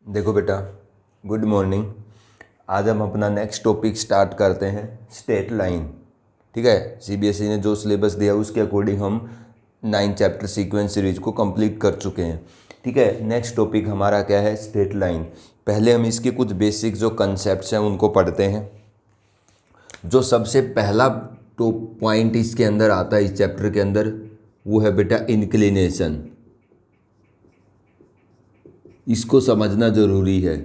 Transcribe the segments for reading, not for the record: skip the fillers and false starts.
देखो बेटा, good morning. आज हम अपना नेक्स्ट टॉपिक स्टार्ट करते हैं, स्ट्रेट लाइन। ठीक है, सीबीएसई ने जो सिलेबस दिया उसके अकॉर्डिंग हम 9 चैप्टर सीक्वेंस सीरीज को कंप्लीट कर चुके हैं। ठीक है, नेक्स्ट टॉपिक हमारा क्या है, स्ट्रेट लाइन। पहले हम इसके कुछ बेसिक जो कंसेप्ट्स हैं उनको पढ़ते हैं। जो सबसे पहला तो पॉइंट इसके अंदर आता है, इस चैप्टर के अंदर, वो है बेटा इंक्लिनेशन। इसको समझना ज़रूरी है।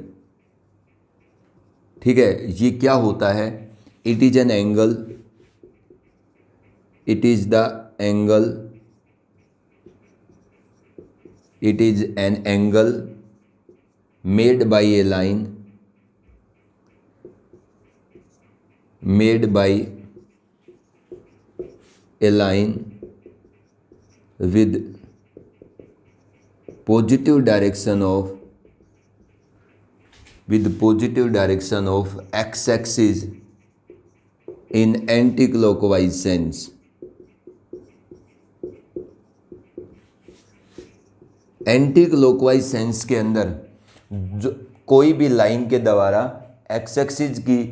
ठीक है, ये क्या होता है? It is an angle, it is the angle, it is an angle made bye A line, made by A line with positive direction of x-axis in anti-clockwise sense. Anti clockwise sense के अंदर जो कोई भी line के द्वारा x axis की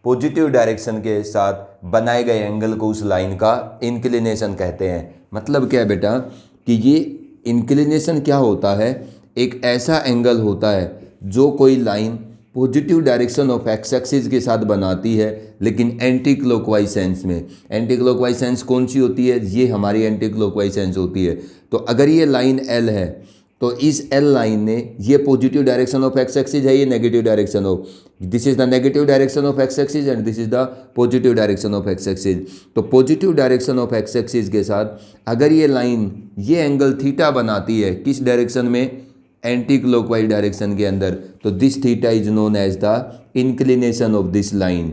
positive direction के साथ बनाए गए एंगल को उस लाइन का इंक्लिनेशन कहते हैं। मतलब क्या है बेटा कि ये इंक्लिनेशन क्या होता है? एक ऐसा एंगल होता है जो कोई line positive direction of X axis के साथ बनाती है, लेकिन एंटी क्लॉकवाइज सेंस में। एंटी क्लॉकवाइज सेंस कौन सी होती है? ये हमारी एंटी क्लॉकवाइज सेंस होती है। तो अगर ये लाइन एल है तो इस एल लाइन ने, ये positive direction of X axis है, ये negative direction of, this is the negative direction of X axis and this is the positive direction of X axis. तो positive direction of X axis के साथ अगर ये line ये angle theta बनाती है, किस डायरेक्शन में? एंटी क्लॉकवाइज डायरेक्शन के अंदर, तो this theta is known as the inclination of this line.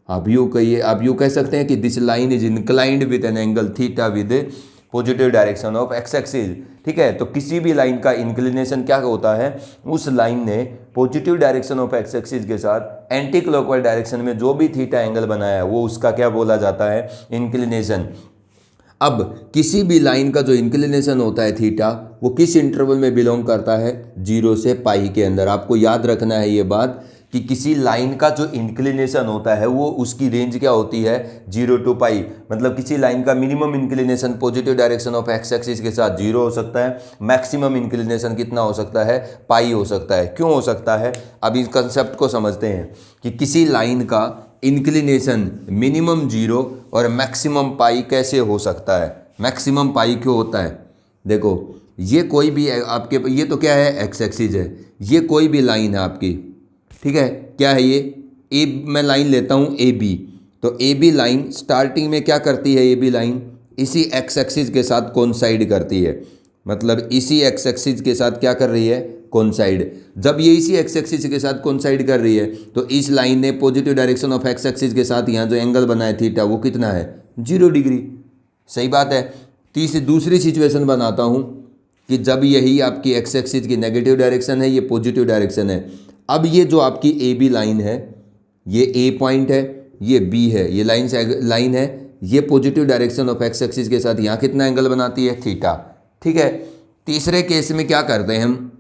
आप यूँ कह सकते हैं कि this line is inclined with an angle theta with positive direction of X axis. ठीक है, तो किसी भी लाइन का इंक्लिनेशन क्या होता है? उस लाइन ने positive direction of X axis के साथ एंटी क्लॉकवाइज डायरेक्शन में जो भी थीटा एंगल बनाया है वो उसका क्या बोला जाता है? इंक्लिनेशन। अब किसी भी लाइन का जो इंक्लिनेशन होता है थीटा, वो किस इंटरवल में बिलोंग करता है? 0 से पाई के अंदर। आपको याद रखना है ये बात कि किसी लाइन का जो इंक्लिनेशन होता है वो उसकी रेंज क्या होती है? 0 to पाई। मतलब किसी लाइन का minimum inclination positive direction of X axis के साथ 0 हो सकता है, मैक्सिमम इंक्लिनेशन कितना हो सकता है? पाई हो सकता है। क्यों हो सकता है? अब इस कंसेप्ट को समझते हैं कि किसी लाइन का इंक्लिनेशन मिनिमम 0 और मैक्सिमम पाई कैसे हो सकता है? मैक्सिमम पाई क्यों होता है? देखो, ये कोई भी आपके, ये तो क्या है? एक्स एक्सिस है। ये कोई भी लाइन है आपकी, ठीक है, क्या है ये? ए, मैं लाइन लेता हूँ ए बी। तो ए बी लाइन स्टार्टिंग में क्या करती है? ए बी लाइन इसी एक्स एक्सिस के साथ कोइंसाइड करती है। मतलब इसी एक्स एक्सिस के साथ क्या कर रही है? कोइंसाइड। जब ये इसी एक्स एक्सिस के साथ कोइंसाइड कर रही है तो इस लाइन ने positive direction of X axis के साथ यहाँ जो एंगल बनाया थीटा वो कितना है? 0 डिग्री। सही बात है। दूसरी सिचुएशन बनाता हूँ कि जब यही आपकी एक्स एक्सिस की नेगेटिव डायरेक्शन है, ये पॉजिटिव डायरेक्शन है। अब ये जो आपकी ए बी लाइन है, ये ए पॉइंट है, ये बी है, ये लाइन है, ये positive direction of X axis के साथ यहाँ कितना एंगल बनाती है? थीटा। ठीक है। तीसरे केस में क्या करते हैं हम?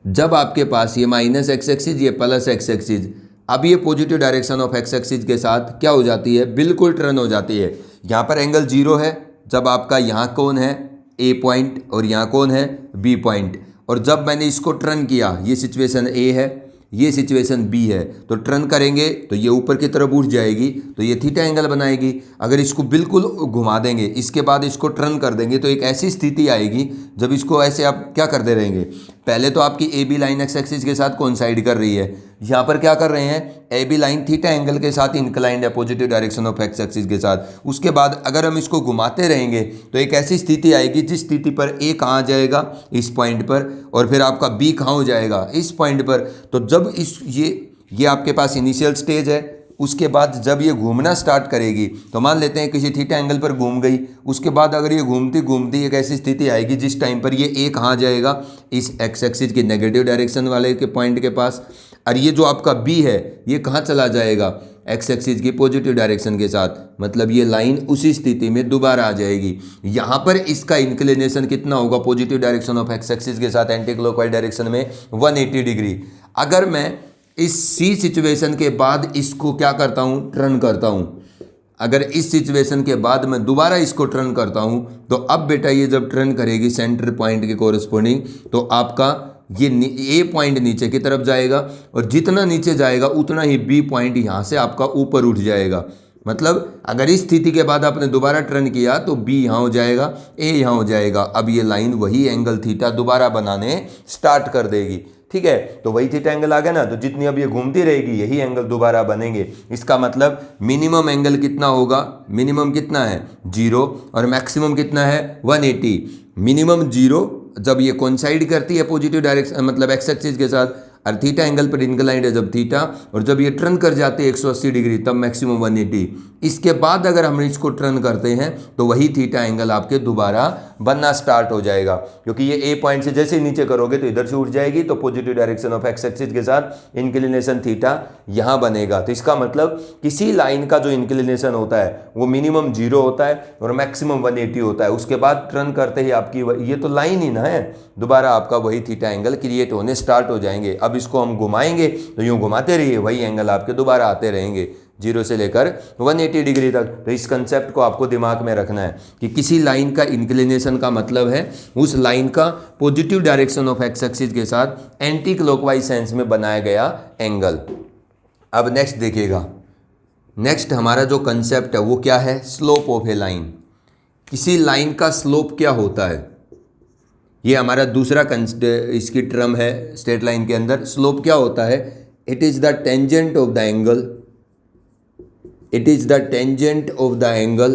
जब आपके पास ये माइनस एक्स एक्सिस, ये प्लस एक्स एक्सिस, अब ये positive direction of X axis के साथ क्या हो जाती है? बिल्कुल टर्न हो जाती है। यहाँ पर एंगल 0 है जब आपका यहाँ कौन है? ए पॉइंट, और यहाँ कौन है? B point. और जब मैंने इसको टर्न किया, ये सिचुएशन ए है, ये सिचुएशन बी है, तो टर्न करेंगे तो ये ऊपर की तरफ उठ जाएगी, तो ये थीटा एंगल बनाएगी। अगर इसको बिल्कुल घुमा देंगे, इसके बाद इसको टर्न कर देंगे, तो एक ऐसी स्थिति आएगी जब इसको ऐसे आप क्या करते रहेंगे? पहले तो आपकी A B line X axis के साथ कोइंसाइड कर रही है, यहाँ पर क्या कर रहे हैं? A B line theta angle के साथ इंक्लाइंड है positive direction of X axis के साथ। उसके बाद अगर हम इसको घुमाते रहेंगे तो एक ऐसी स्थिति आएगी जिस स्थिति पर ए कहाँ जाएगा? इस पॉइंट पर, और फिर आपका बी कहाँ हो जाएगा? इस पॉइंट पर। तो जब ये आपके पास इनिशियल स्टेज है, उसके बाद जब ये घूमना स्टार्ट करेगी तो मान लेते हैं किसी थीटा एंगल पर घूम गई, उसके बाद अगर ये घूमती घूमती एक ऐसी स्थिति आएगी जिस टाइम पर ये ए कहाँ जाएगा? इस एक्स एक्सिस की नेगेटिव डायरेक्शन वाले के पॉइंट के पास। और ये जो आपका बी है ये कहाँ चला जाएगा? एक्स एक्सिस की पॉजिटिव डायरेक्शन के साथ, मतलब ये लाइन उसी स्थिति में दोबारा आ जाएगी। यहाँ पर इसका इंक्लिनेशन कितना होगा positive direction of X axis के साथ एंटी क्लॉकवाइज डायरेक्शन में 180 डिग्री। अगर मैं इस सी सिचुएशन के बाद इसको क्या करता हूँ, टर्न करता हूँ, अगर इस सिचुएशन के बाद मैं दोबारा इसको टर्न करता हूँ, तो अब बेटा ये जब टर्न करेगी सेंटर पॉइंट के कोरस्पोंडिंग, तो आपका ये ए पॉइंट नीचे की तरफ जाएगा और जितना नीचे जाएगा उतना ही बी पॉइंट यहाँ से आपका ऊपर उठ जाएगा। मतलब अगर इस स्थिति के बाद आपने दोबारा टर्न किया तो बी यहाँ हो जाएगा, ए यहाँ हो जाएगा। अब ये लाइन वही एंगल थीटा दोबारा बनाने स्टार्ट कर देगी, ठीक है। तो वही थीटा एंगल आ गया ना, तो जितनी अब ये घूमती रहेगी यही एंगल दोबारा बनेंगे। इसका मतलब मिनिमम एंगल कितना होगा, मिनिमम कितना है 0 और मैक्सिमम कितना है 180। मिनिमम 0 जब ये कोइंसाइड करती है पॉजिटिव डायरेक्शन मतलब एक्स एक्सिस के साथ, और थीटा एंगल पर इंक्लाइंड है जब थीटा, और जब ये टर्न कर जाते हैं 180 डिग्री तब मैक्सिमम 180। इसके बाद अगर हम इसको टर्न करते हैं तो वही थीटा एंगल आपके दोबारा बनना स्टार्ट हो जाएगा, क्योंकि ये ए पॉइंट से जैसे ही नीचे करोगे तो इधर से उठ जाएगी, तो positive direction of X axis के साथ इंक्लिनेशन थीटा यहाँ बनेगा। तो इसका मतलब किसी लाइन का जो इंक्लिनेशन होता है वो मिनिमम 0 होता है और मैक्सिमम 180 होता है। उसके बाद टर्न करते ही आपकी ये तो लाइन ही ना है, दोबारा आपका वही थीटा एंगल क्रिएट होने स्टार्ट हो जाएंगे। अब इसको हम घुमाएंगे तो यूँ घुमाते रहिए, वही एंगल आपके दोबारा आते रहेंगे 0 से लेकर 180 डिग्री तक। तो इस कंसेप्ट को आपको दिमाग में रखना है कि किसी लाइन का इंक्लिनेशन का मतलब है उस लाइन का positive direction of X axis के साथ एंटी क्लॉकवाइज सेंस में बनाया गया एंगल। अब नेक्स्ट देखिएगा, नेक्स्ट हमारा जो कंसेप्ट है वो क्या है, स्लोप ऑफ ए लाइन। किसी लाइन का स्लोप क्या होता है, ये हमारा दूसरा इसकी टर्म है स्ट्रेट लाइन के अंदर। स्लोप क्या होता है, it is the tangent of the angle, it is the tangent of the angle,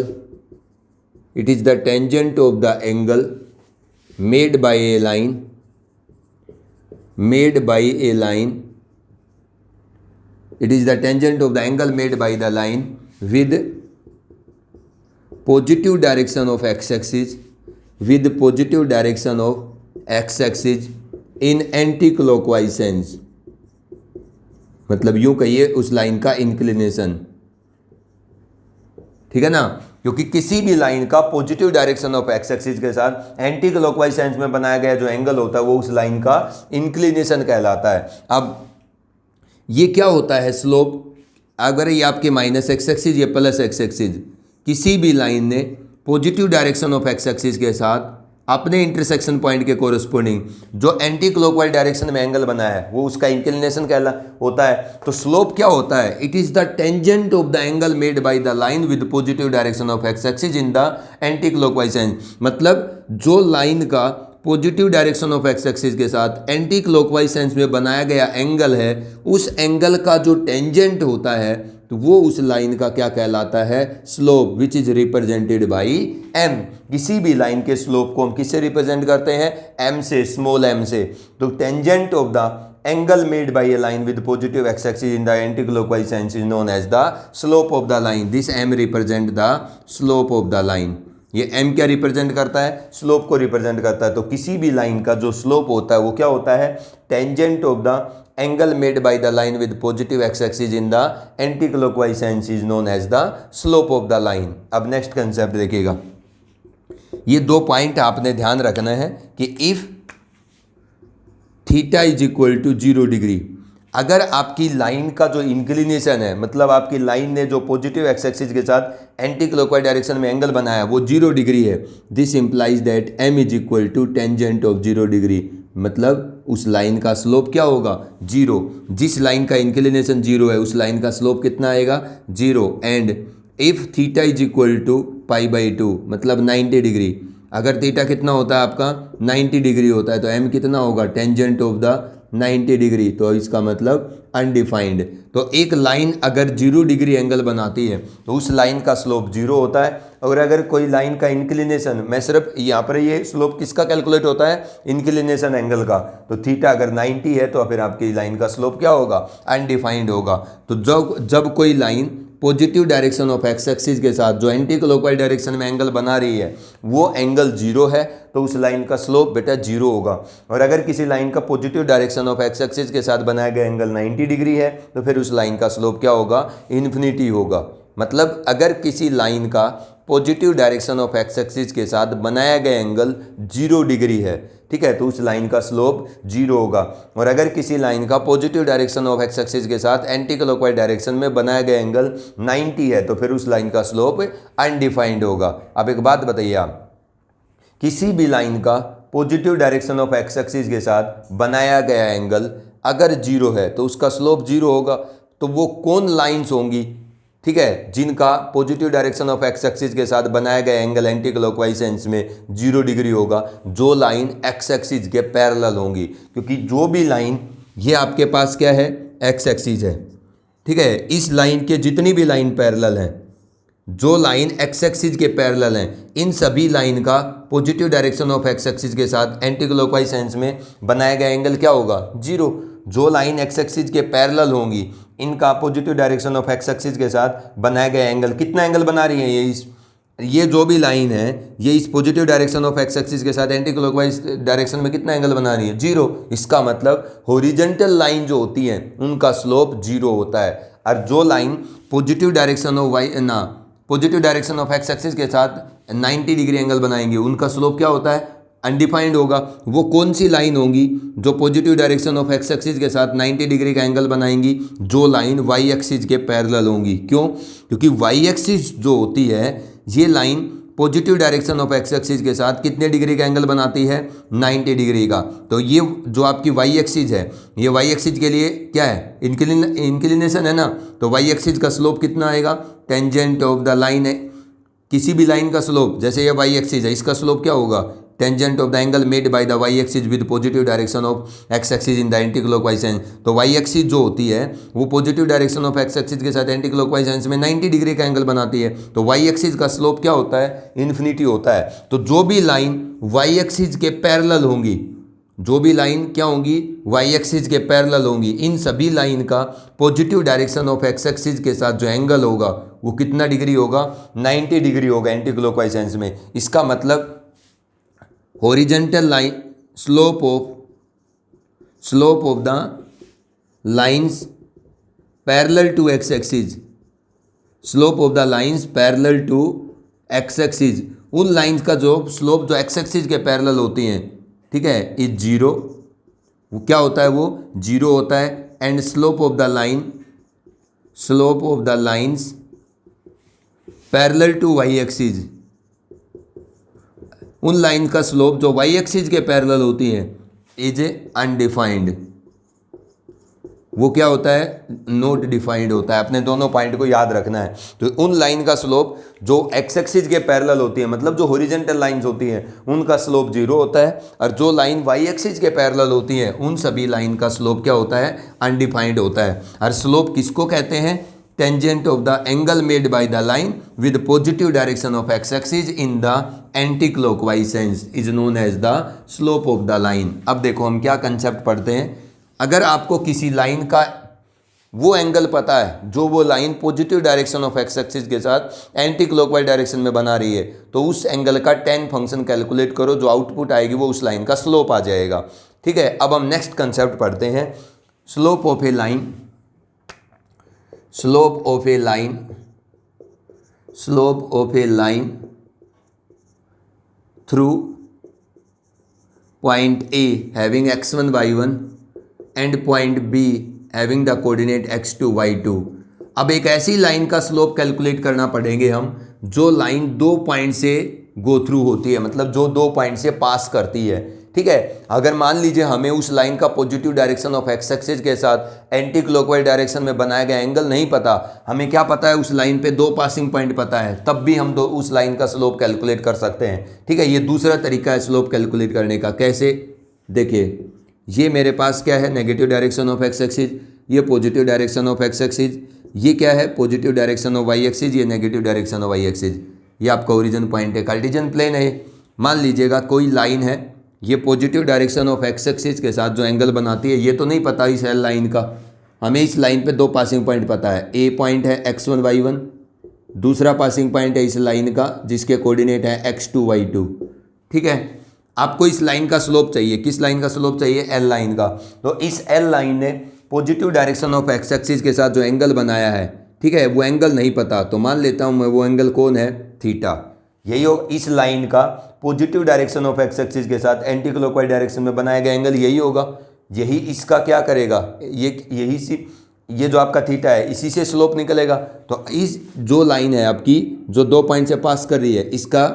it is the tangent of the angle made by a line, made by a line, it is the tangent of the angle made by the line with positive direction of x axis, with positive direction of x axis in anti clockwise sense। मतलब यूं कहिए उस line का inclination, ठीक है ना, क्योंकि किसी भी लाइन का positive direction of X axis के साथ एंटी क्लॉकवाइज सेंस में बनाया गया जो एंगल होता है वो उस लाइन का इंक्लिनेशन कहलाता है। अब ये क्या होता है स्लोप, अगर ये आपके माइनस एक्स एक्सिस या प्लस एक्स एक्सिस, किसी भी लाइन ने positive direction of X axis के साथ अपने इंटरसेक्शन पॉइंट के कोरस्पोंडिंग जो एंटी क्लॉकवाइज डायरेक्शन में एंगल बना है वो उसका इंक्लिनेशन कहला होता है। तो स्लोप क्या होता है, it is the tangent of the angle made by the line with positive direction of X axis in the anti clockwise sense. मतलब जो लाइन का positive direction of X axis के साथ एंटी क्लॉकवाइज सेंस में बनाया गया angle है, उस एंगल का जो टेंजेंट होता है तो वो उस लाइन का क्या कहलाता है, slope, which is represented by m. किसी भी लाइन के स्लोप को हम किससे रिप्रेजेंट करते हैं, एम से, स्मॉल एम से। तो tangent of the angle made by a line with positive X axis in the anti clockwise sense is known as the slope of the line. This m represent the slope of the line. ये m क्या represent करता है, slope को represent करता है। तो किसी भी लाइन का जो स्लोप होता है वो क्या होता है, tangent of the angle made by the line with positive X axis in the anti clockwise sense is known as the slope of the line. अब नेक्स्ट कंसेप्ट देखिएगा, ये 2 पॉइंट आपने ध्यान रखना है कि if theta is equal to 0 degree, अगर आपकी लाइन का जो इंक्लिनेशन है, मतलब आपकी लाइन ने जो पॉजिटिव एक्स एक्सिस के साथ एंटी क्लॉकवाइज डायरेक्शन में एंगल बनाया वो 0 डिग्री है, this implies that m is equal to tangent of 0 degree. मतलब उस लाइन का स्लोप क्या होगा, 0। जिस लाइन का इंक्लिनेशन 0 है उस लाइन का स्लोप कितना आएगा, 0। And if theta is equal to π/2 मतलब 90 डिग्री, अगर थीटा कितना होता है आपका 90 डिग्री होता है तो एम कितना होगा, टेंजेंट ऑफ द 90 डिग्री। तो इसका मतलब अनडिफाइंड। तो एक लाइन अगर 0 डिग्री एंगल बनाती है तो उस लाइन का स्लोप 0 होता है। और अगर कोई लाइन का इंक्लिनेशन, मैं सिर्फ यहाँ पर ये स्लोप किसका कैलकुलेट होता है, इंक्लिनेशन एंगल का, तो थीटा अगर 90 है तो फिर आपकी लाइन का स्लोप क्या होगा, अनडिफाइंड होगा। तो जब कोई line positive direction of X axis के साथ जो एंटी क्लॉकवाइज डायरेक्शन में एंगल बना रही है वो एंगल 0 है, तो उस लाइन का स्लोप बेटा 0 होगा। और अगर किसी लाइन का positive direction of X axis के साथ बनाया गया एंगल 90 डिग्री है तो फिर उस लाइन का स्लोप क्या होगा, इन्फिनिटी होगा। मतलब अगर किसी लाइन का positive direction of X axis के साथ बनाया गया एंगल 0 डिग्री है, ठीक है, तो उस लाइन का स्लोप 0 होगा। और अगर किसी लाइन का positive direction of X axis के साथ एंटी क्लॉकवाइज डायरेक्शन में बनाया गया एंगल 90 है तो फिर उस लाइन का स्लोप अनडिफाइंड होगा। अब एक बात बताइए आप, किसी भी लाइन का positive direction of X axis के साथ बनाया गया एंगल अगर 0 है तो उसका स्लोप 0 होगा। तो वो कौन लाइंस होंगी, ठीक है, जिनका positive direction of X axis के साथ बनाया गया एंगल एंटी क्लॉकवाइज सेंस में 0 डिग्री होगा, जो लाइन एक्स एक्सिस के पैरेलल होंगी। क्योंकि जो भी लाइन, ये आपके पास क्या है, एक्स एक्सिस है, ठीक है, इस लाइन के जितनी भी लाइन पैरेलल हैं, जो लाइन एक्स एक्सिस के पैरेलल हैं, इन सभी लाइन का positive direction of X axis के साथ एंटी क्लॉकवाइज सेंस में बनाया गया एंगल क्या होगा, 0। जो लाइन एक्स एक्सिस के पैरेलल होंगी इनका positive direction of X axis के साथ बनाया गया एंगल, कितना एंगल बना रही है ये जो भी लाइन है ये इस positive direction of X axis के साथ एंटी क्लॉकवाइज डायरेक्शन में कितना एंगल बना रही है, 0। इसका मतलब हॉरिजॉन्टल लाइन जो होती है उनका स्लोप 0 होता है। और जो line positive direction of X axis के साथ 90 डिग्री एंगल बनाएंगे उनका स्लोप क्या होता है, अनडिफाइंड होगा। वो कौन सी लाइन होंगी जो positive direction of X axis के साथ 90 डिग्री का एंगल बनाएंगी, जो लाइन वाई एक्सिस के पैरेलल होंगी। क्यों, क्योंकि वाई एक्सिस जो होती है ये line positive direction of X axis के साथ कितने डिग्री का एंगल बनाती है, 90 डिग्री का। तो ये जो आपकी वाई एक्सिस है, ये वाई एक्सिस के लिए क्या है, इंक्लिनेशन है ना, तो वाई एक्सिस का स्लोप कितना आएगा, टेंजेंट ऑफ द लाइन है। किसी भी लाइन का स्लोप, जैसे ये वाई एक्सिस है, इसका स्लोप क्या होगा, tangent of the angle made by the Y axis with positive direction of X axis in the anti clockwise sense. तो वाई एक्सिस जो होती है वो positive direction of X axis के साथ एंटी क्लॉकवाइज सेंस में 90 डिग्री का angle बनाती है। तो वाई एक्सिस का स्लोप क्या होता है, इन्फिनिटी होता है। तो जो भी लाइन वाई एक्सिस के पैरेलल होंगी, जो भी लाइन क्या होंगी, वाई एक्सिस के पैरेलल होंगी, इन सभी लाइन का positive direction of X axis के साथ जो एंगल होगा वो कितना डिग्री होगा, 90 डिग्री होगा एंटी क्लॉकवाइज सेंस में। इसका मतलब horizontal line slope of the lines parallel to x axis, slope of the lines parallel to x axis, उन लाइंस का जो स्लोप जो एक्स एक्सिस के पैरेलल होती हैं, ठीक है, इज 0। वो क्या होता है, वो 0 होता है। And slope of the lines parallel to Y axis, उन लाइन का स्लोप जो वाई एक्सिस के पैरेलल होती है इज अनडिफाइंड। वो क्या होता है, नॉट डिफाइंड होता है। अपने दोनों पॉइंट को याद रखना है। तो उन लाइन का स्लोप जो एक्स एक्सिस के पैरेलल होती है, मतलब जो हॉरिजॉन्टल लाइंस होती हैं, उनका स्लोप 0 होता है। और जो लाइन वाई एक्सिस के पैरेलल होती है उन सभी लाइन का स्लोप क्या होता है, अनडिफाइंड होता है। और स्लोप किसको कहते हैं, tangent of the angle made by the line with positive direction of X axis in the anti clockwise sense is known as the slope of the line. अब देखो हम क्या कंसेप्ट पढ़ते हैं। अगर आपको किसी लाइन का वो एंगल पता है जो वो line positive direction of X axis के साथ एंटी क्लॉकवाइज डायरेक्शन में बना रही है, तो उस एंगल का tan फंक्शन कैलकुलेट करो, जो आउटपुट आएगी वो उस लाइन का स्लोप आ जाएगा। ठीक है, अब हम नेक्स्ट कंसेप्ट पढ़ते हैं। Slope of a line through point A having x1 y1 and point B having the coordinate x2 y2। अब एक ऐसी लाइन का स्लोप कैलकुलेट करना पड़ेंगे हम जो लाइन 2 पॉइंट से गो थ्रू होती है, मतलब जो 2 पॉइंट से पास करती है। ठीक है, अगर मान लीजिए हमें उस लाइन का positive direction of X axis के साथ एंटी क्लॉकवाइज डायरेक्शन में बनाया गया एंगल नहीं पता, हमें क्या पता है, उस लाइन पे 2 पासिंग पॉइंट पता है, तब भी हम उस लाइन का स्लोप कैलकुलेट कर सकते हैं। ठीक है, ये दूसरा तरीका है स्लोप कैलकुलेट करने का। कैसे, देखिए ये मेरे पास क्या है, negative direction of X axis, ये positive direction of X axis, ये क्या है, positive direction of Y axis, ये negative direction of Y axis. ये आपका ओरिजिन पॉइंट है, कार्टेशियन प्लेन है। मान लीजिएगा कोई लाइन है, ये positive direction of X axis के साथ जो एंगल बनाती है, ये तो नहीं पता इस एल लाइन का, हमें इस लाइन पे दो पासिंग पॉइंट पता है, ए पॉइंट है x1 y1, दूसरा पासिंग पॉइंट है इस लाइन का जिसके कोऑर्डिनेट है x2 y2। ठीक है, आपको इस लाइन का स्लोप चाहिए, किस लाइन का स्लोप चाहिए? एल लाइन का। तो इस एल लाइन ने positive direction of X axis के साथ जो एंगल बनाया है, ठीक है, वो एंगल नहीं पता, तो मान लेता हूं मैं वो एंगल कौन है? थीटा। यही हो इस लाइन का positive direction of X axis के साथ एंटी क्लॉकवाइज डायरेक्शन में बनाया गया एंगल यही होगा। यही इसका क्या करेगा, ये जो आपका थीटा है इसी से स्लोप निकलेगा। तो इस जो लाइन है आपकी जो 2 पॉइंट से पास कर रही है, इसका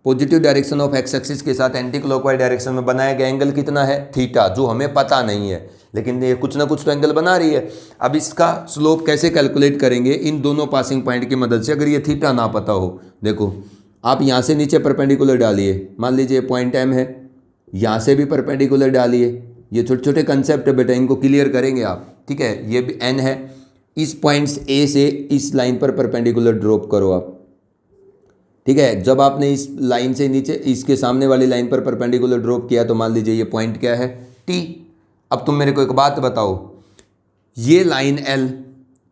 positive direction of X axis के साथ एंटी क्लॉकवाइज डायरेक्शन में बनाया गया एंगल कितना है? थीटा, जो हमें पता नहीं है, लेकिन ये कुछ ना कुछ तो एंगल बना रही है। अब इसका स्लोप कैसे कैलकुलेट करेंगे? इन दोनों पासिंग पॉइंट की मदद से। अगर ये थीटा ना पता हो, देखो आप यहाँ से नीचे परपेंडिकुलर डालिए, मान लीजिए पॉइंट एम है, यहाँ से भी परपेंडिकुलर डालिए। ये छोटे छोटे कंसेप्ट है बेटा, इनको क्लियर करेंगे आप। ठीक है, ये भी एन है, इस पॉइंट्स ए से इस लाइन पर परपेंडिकुलर ड्रॉप करो आप। ठीक है, जब आपने इस लाइन से नीचे इसके सामने वाली लाइन पर परपेंडिकुलर ड्रॉप किया तो मान लीजिए ये पॉइंट क्या है? टी। अब तुम मेरे को एक बात बताओ, ये लाइन एल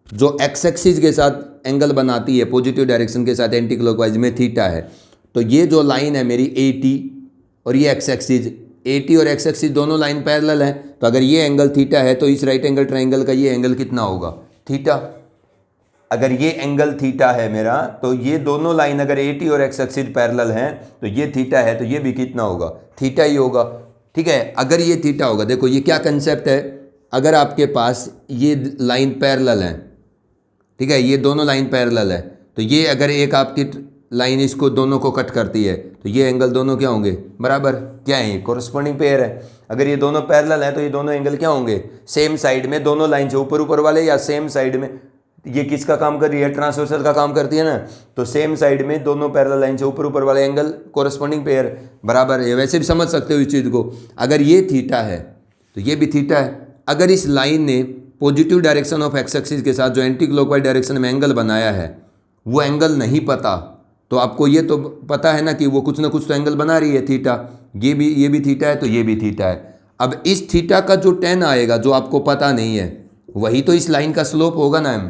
जो एक्स एक्सिस के साथ एंगल बनाती है पॉजिटिव डायरेक्शन के साथ एंटी क्लॉकवाइज में थीटा है, तो ये जो लाइन है मेरी ए टी और ये एक्स एक्सिस, ए टी और एक्स एक्सिस दोनों लाइन पैरेलल हैं, तो अगर ये एंगल थीटा है तो इस राइट एंगल ट्राइंगल का ये एंगल कितना होगा? थीटा। अगर ये एंगल थीटा है मेरा, तो ये दोनों लाइन अगर ए टी और एक्स एक्सिस पैरेलल हैं तो ये थीटा है, तो ये भी कितना होगा? थीटा ही होगा। ठीक है, अगर ये थीटा होगा, देखो ये क्या कंसेप्ट है, अगर आपके पास ये लाइन पैरेलल है, ठीक है, ये दोनों लाइन पैरेलल है, तो ये अगर एक आपकी लाइन इसको दोनों को कट करती है तो ये एंगल दोनों क्या होंगे? बराबर। क्या है? कोरस्पॉन्डिंग पेयर है। अगर ये दोनों पैरेलल है तो ये दोनों एंगल क्या होंगे? सेम साइड में, दोनों लाइन से ऊपर ऊपर वाले या सेम साइड में। ये किसका काम कर रही है? ट्रांसवर्सल का काम करती है ना। तो सेम साइड में दोनों पैरेलल लाइन से ऊपर ऊपर वाले एंगल कोरस्पॉन्डिंग पेयर बराबर है। वैसे भी समझ सकते हो इस चीज़ को, अगर ये थीटा है तो ये भी थीटा है। अगर इस लाइन ने positive direction of X axis के साथ जो एंटी क्लॉकवाइज डायरेक्शन में एंगल बनाया है वो एंगल नहीं पता, तो आपको ये तो पता है ना कि वो कुछ ना कुछ तो एंगल बना रही है थीटा। ये भी थीटा है, तो ये भी थीटा है। अब इस थीटा का जो टेन आएगा जो आपको पता नहीं है, वही तो इस लाइन का स्लोप होगा ना एम।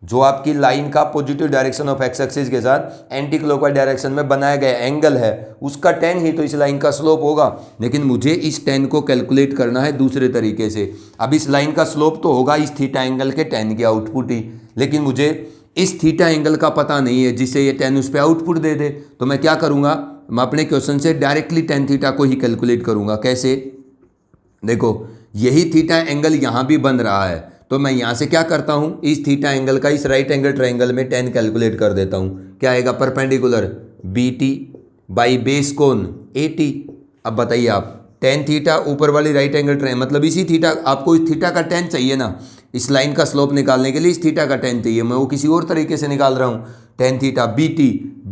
जो आपकी लाइन का positive direction of X axis के साथ एंटी क्लॉकवाइज डायरेक्शन में बनाया गया एंगल है, उसका टेन ही तो इस लाइन का स्लोप होगा। लेकिन मुझे इस टेन को कैलकुलेट करना है दूसरे तरीके से। अब इस लाइन का स्लोप तो होगा इस थीटा एंगल के टेन की आउटपुट ही, लेकिन मुझे इस थीटा एंगल का पता नहीं है जिससे ये टेन उस पर आउटपुट दे दे। तो मैं क्या करूँगा, मैं अपने क्वेश्चन से डायरेक्टली टेन थीटा को ही कैलकुलेट करूँगा। कैसे? देखो यही थीटा एंगल यहाँ भी बन रहा है, तो मैं यहाँ से क्या करता हूँ, इस थीटा एंगल का इस राइट एंगल ट्राइंगल में टेन कैलकुलेट कर देता हूँ। क्या आएगा? Perpendicular B T by base कोण ए टी। अब बताइए आप, टेन थीटा ऊपर वाली राइट एंगल ट्राइंगल, मतलब इसी थीटा, आपको इस थीटा का टेन चाहिए ना, इस लाइन का स्लोप निकालने के लिए इस थीटा का टेन चाहिए। मैं वो किसी और तरीके से निकाल रहा हूँ। टेन थीटा बी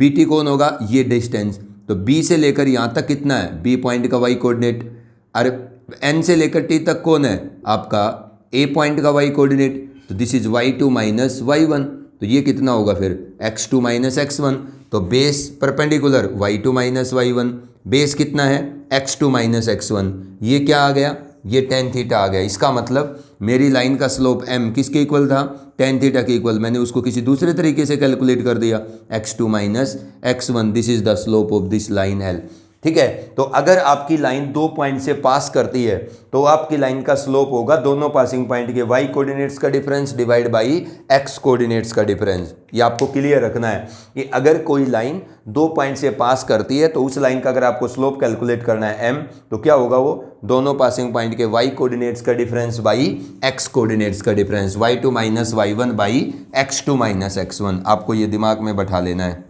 टी कौन होगा? ये डिस्टेंस। तो बी से लेकर यहाँ तक कितना है? बी पॉइंट का वाई कोऑर्डिनेट। अरे एन से लेकर टी तक कौन है? आपका ए पॉइंट का वाई कोऑर्डिनेट। तो this is y2 minus y1। तो ये कितना होगा फिर? x2 minus x1। तो base perpendicular y2 minus y1, base कितना है? x2 minus x1। ये क्या आ गया? ये टेन थीटा आ गया। इसका मतलब मेरी लाइन का स्लोप m किसके इक्वल था? टेन थीटा के इक्वल। मैंने उसको किसी दूसरे तरीके से कैलकुलेट कर दिया, x2 minus x1। This is the slope of this line L। ठीक है, तो अगर आपकी लाइन 2 पॉइंट से पास करती है तो आपकी लाइन का स्लोप होगा दोनों पासिंग पॉइंट के y कोऑर्डिनेट्स का difference divide by x coordinates का डिफरेंस। ये आपको क्लियर रखना है कि अगर कोई लाइन 2 पॉइंट से पास करती है तो उस लाइन का अगर आपको स्लोप कैलकुलेट करना है m, तो क्या होगा? वो दोनों पासिंग पॉइंट के y कोऑर्डिनेट्स का डिफरेंस बाई x कोऑर्डिनेट्स का difference, y2 minus y1 by x2 minus x1। आपको ये दिमाग में बैठा लेना है।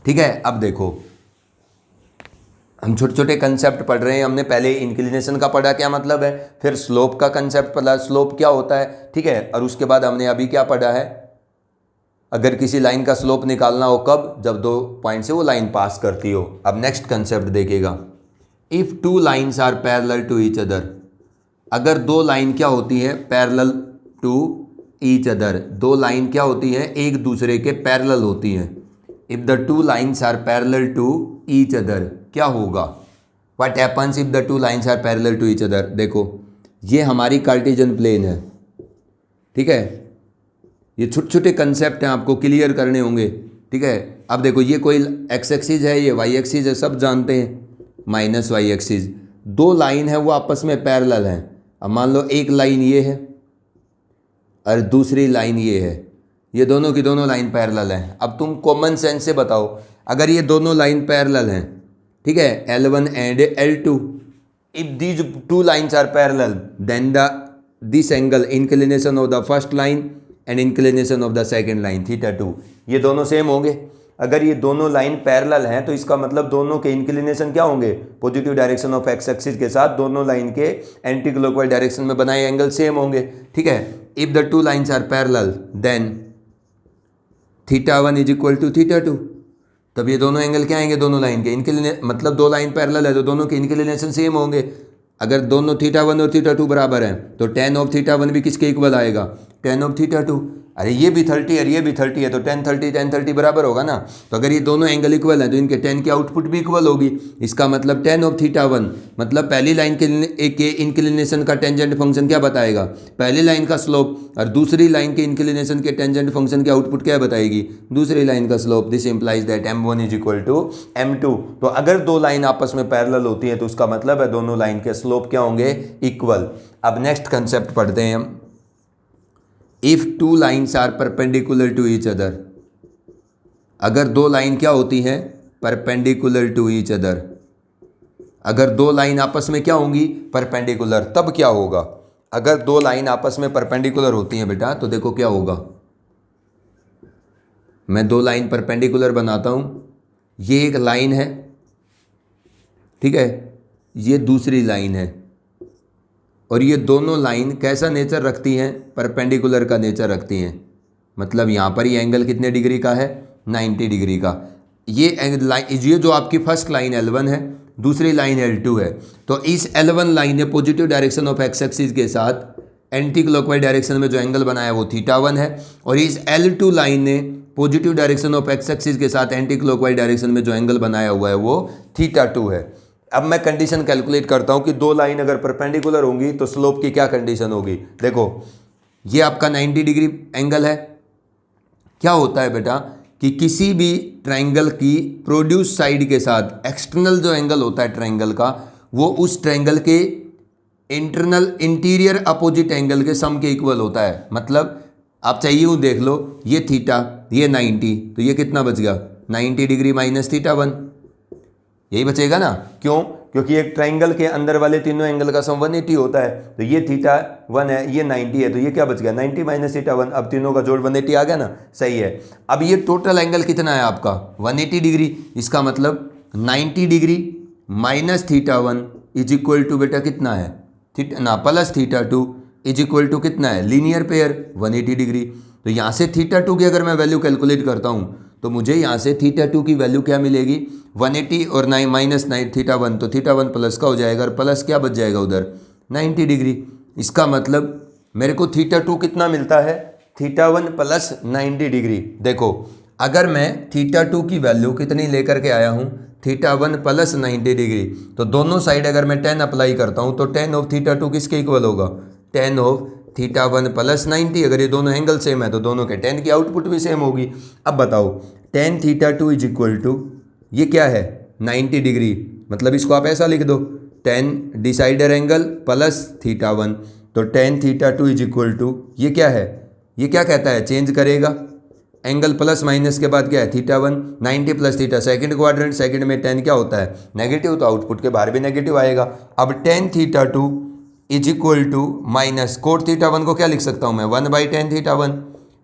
ठीक है, अब देखो हम छोटे छोटे कंसेप्ट पढ़ रहे हैं। हमने पहले इंक्लिनेशन का पढ़ा, क्या मतलब है, फिर स्लोप का कंसेप्ट पढ़ा, स्लोप क्या होता है। ठीक है, और उसके बाद हमने अभी क्या पढ़ा है, अगर किसी लाइन का स्लोप निकालना हो कब? जब 2 पॉइंट से वो लाइन पास करती हो। अब नेक्स्ट कंसेप्ट देखिएगा, if 2 lines are parallel to each other. अगर 2 लाइन क्या होती है? Parallel to each other. 2 line क्या होती है? एक दूसरे के पैरेलल होती है। If the 2 lines are parallel to each other, क्या होगा? What happens if the 2 lines are parallel to each other? देखो ये हमारी कार्टेशियन प्लेन है, ठीक है, ये छोटे छोटे कंसेप्ट हैं, आपको क्लियर करने होंगे। ठीक है, अब देखो ये कोई एक्स एक्सिस है, ये वाई एक्सिस है, सब जानते हैं, माइनस वाई एक्सिस। दो लाइन है वो आपस में पैरेलल हैं। अब मान लो एक लाइन ये है और दूसरी लाइन ये है, ये दोनों की दोनों लाइन पैरेलल हैं। अब तुम कॉमन सेंस से बताओ, अगर ये दोनों लाइन पैरेलल हैं, ठीक है, L1 and L2, if these two lines are parallel then this angle inclination of the first line and inclination of the second line θ2, ये दोनों सेम होंगे। अगर ये दोनों लाइन पैरेलल हैं तो इसका मतलब दोनों के इंक्लिनेशन क्या होंगे, positive direction of X axis के साथ दोनों लाइन के एंटी क्लॉकवाइज डायरेक्शन में बनाए एंगल सेम होंगे। ठीक है, if the two lines are parallel then θ1 = θ2, तब ये दोनों एंगल क्या आएंगे, दोनों लाइन के मतलब दो लाइन पैरेलल है तो दोनों के इंक्लिनेशन सेम होंगे। अगर दोनों θ1 और θ2 बराबर हैं तो tan ऑफ θ1 भी किसके इक्वल आएगा, tan ऑफ θ2। अरे ये भी 30 और ये भी 30 है तो tan 30 बराबर होगा ना। तो अगर ये दोनों एंगल इक्वल हैं तो इनके tan की आउटपुट भी इक्वल होगी। इसका मतलब tan ऑफ θ1 मतलब पहली लाइन के इंक्लिनेशन का टेंजेंट फंक्शन क्या बताएगा, पहली लाइन का स्लोप, और दूसरी लाइन के इंक्लिनेशन के टेंजेंट फंक्शन की आउटपुट क्या बताएगी, दूसरी लाइन का slope. This implies that m1 = m2। तो अगर दो लाइन आपस में पैरेलल होती है तो उसका मतलब है दोनों लाइन के स्लोप क्या होंगे, इक्वल। अब नेक्स्ट कंसेप्ट पढ़ते हैं हम। If two lines are perpendicular to each other, अगर दो लाइन क्या होती हैं, परपेंडिकुलर टू ईच अदर, अगर दो लाइन आपस में क्या होंगी, परपेंडिकुलर, तब क्या होगा। अगर दो लाइन आपस में परपेंडिकुलर होती हैं बेटा तो देखो क्या होगा। मैं दो लाइन परपेंडिकुलर बनाता हूं, ये एक लाइन है, ठीक है, ये दूसरी लाइन है, और ये दोनों लाइन कैसा नेचर रखती हैं, परपेंडिकुलर का नेचर रखती हैं। मतलब यहाँ पर ये एंगल कितने डिग्री का है, 90 डिग्री का। ये जो आपकी फर्स्ट लाइन L1 है, दूसरी लाइन L2 है, तो इस L1 लाइन ने positive direction of X axis के साथ एंटी क्लॉकवाइज डायरेक्शन में जो एंगल बनाया वो θ1 है, और इस L2 लाइन ने positive direction of X axis के साथ एंटी क्लॉकवाइज डायरेक्शन में जो एंगल बनाया हुआ है वो θ2 है। अब मैं कंडीशन कैलकुलेट करता हूं कि दो लाइन अगर परपेंडिकुलर होंगी तो स्लोप की क्या कंडीशन होगी। देखो ये आपका 90 डिग्री एंगल है। क्या होता है बेटा कि किसी भी ट्रायंगल की प्रोड्यूस साइड के साथ एक्सटर्नल जो एंगल होता है ट्रायंगल का, वो उस ट्रायंगल के इंटीरियर अपोजिट एंगल के सम के इक्वल होता है। मतलब आप चाहिए हूँ देख लो, ये थीटा, ये 90, तो ये कितना बच गया, 90 डिग्री माइनस θ1, यही बचेगा ना। क्यों, क्योंकि एक ट्रायंगल के अंदर वाले तीनों एंगल का सम 180 होता है, तो ये θ1 है, ये 90 है, तो ये क्या बच गया, 90 माइनस θ1। अब तीनों का जोड़ 180 आ गया ना, सही है। अब ये टोटल एंगल कितना है आपका, 180 डिग्री। इसका मतलब 90 डिग्री माइनस θ1 = बेटा कितना है, प्लस θ2 = कितना है, लीनियर पेयर 180 डिग्री। तो यहाँ से θ2 की अगर मैं वैल्यू कैलकुलेट करता हूँ तो मुझे यहाँ से θ2 की वैल्यू क्या मिलेगी, 180 और 9 माइनस θ1, तो θ1 प्लस का हो जाएगा, और प्लस क्या बच जाएगा उधर, 90 डिग्री। इसका मतलब मेरे को θ2 कितना मिलता है, θ1 प्लस 90 डिग्री। देखो अगर मैं θ2 की वैल्यू कितनी लेकर के आया हूँ, θ1 प्लस 90 डिग्री, तो दोनों साइड अगर मैं 10 अप्लाई करता हूँ तो tan ऑफ θ2 किसके इक्वल होगा, tan ऑफ θ1 प्लस 90। अगर ये दोनों एंगल सेम है तो दोनों के tan की आउटपुट भी सेम होगी। अब बताओ tan θ2 = ये क्या है, 90 डिग्री, मतलब इसको आप ऐसा लिख दो, tan डिसाइडर एंगल प्लस θ1, तो tan θ2 = ये क्या है, ये क्या कहता है, चेंज करेगा एंगल प्लस माइनस के बाद क्या है, θ1, 90 प्लस θ, सेकंड क्वाड्रेंट, सेकंड में tan क्या होता है, नेगेटिव, तो आउटपुट के बाहर भी नेगेटिव आएगा। अब tan θ2 = माइनस कोट θ1 को क्या लिख सकता हूँ मैं, 1/tan θ1।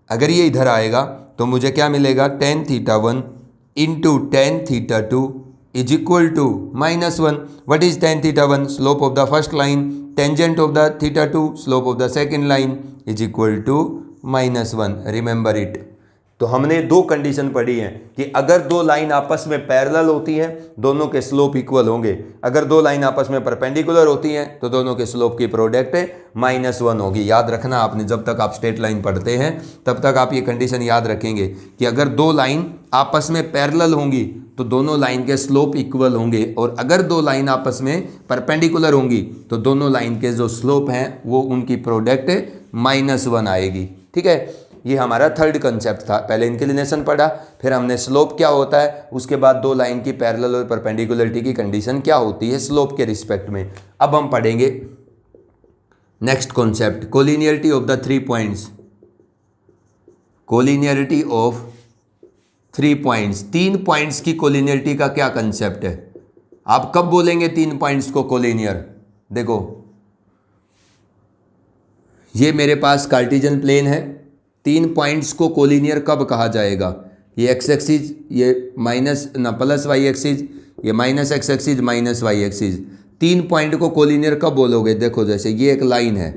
अगर ये इधर आएगा तो मुझे क्या मिलेगा, tan θ1 into tan θ2 = -1। What is tan θ1? Slope of the first line, tangent of the θ2, slope of the second line = -1. Remember it. तो हमने दो कंडीशन पढ़ी है कि अगर दो लाइन आपस में पैरेलल होती हैं दोनों के स्लोप इक्वल होंगे, अगर दो लाइन आपस में परपेंडिकुलर होती हैं तो दोनों के स्लोप की प्रोडक्ट -1 होगी। याद रखना आपने, जब तक आप स्ट्रेट लाइन पढ़ते हैं तब तक आप ये कंडीशन याद रखेंगे कि अगर दो लाइन आपस में पैरेलल होंगी तो दोनों लाइन के स्लोप इक्वल होंगे, और अगर दो लाइन आपस में परपेंडिकुलर होंगी तो दोनों लाइन के जो स्लोप हैं वो उनकी प्रोडक्ट -1 आएगी। ठीक है, ये हमारा थर्ड कंसेप्ट था। पहले इंक्लिनेशन पढ़ा, फिर हमने स्लोप क्या होता है, उसके बाद दो लाइन की पैरेलल और परपेंडिकुलरिटी की कंडीशन क्या होती है स्लोप के रिस्पेक्ट में। अब हम पढ़ेंगे next concept, collinearity of the 3 points. Collinearity of 3 points, 3 points की कोलिनियरिटी का क्या कंसेप्ट है। आप कब बोलेंगे 3 पॉइंट्स को कोलिनियर? देखो, ये मेरे पास कार्टेशियन प्लेन है, 3 पॉइंट्स को कोलिनियर कब कहा जाएगा? ये एक्स एक्सिस, ये प्लस वाई एक्सिस, ये minus X axis minus Y axis, 3 point को कोलिनियर कब बोलोगे? देखो, जैसे ये एक लाइन है,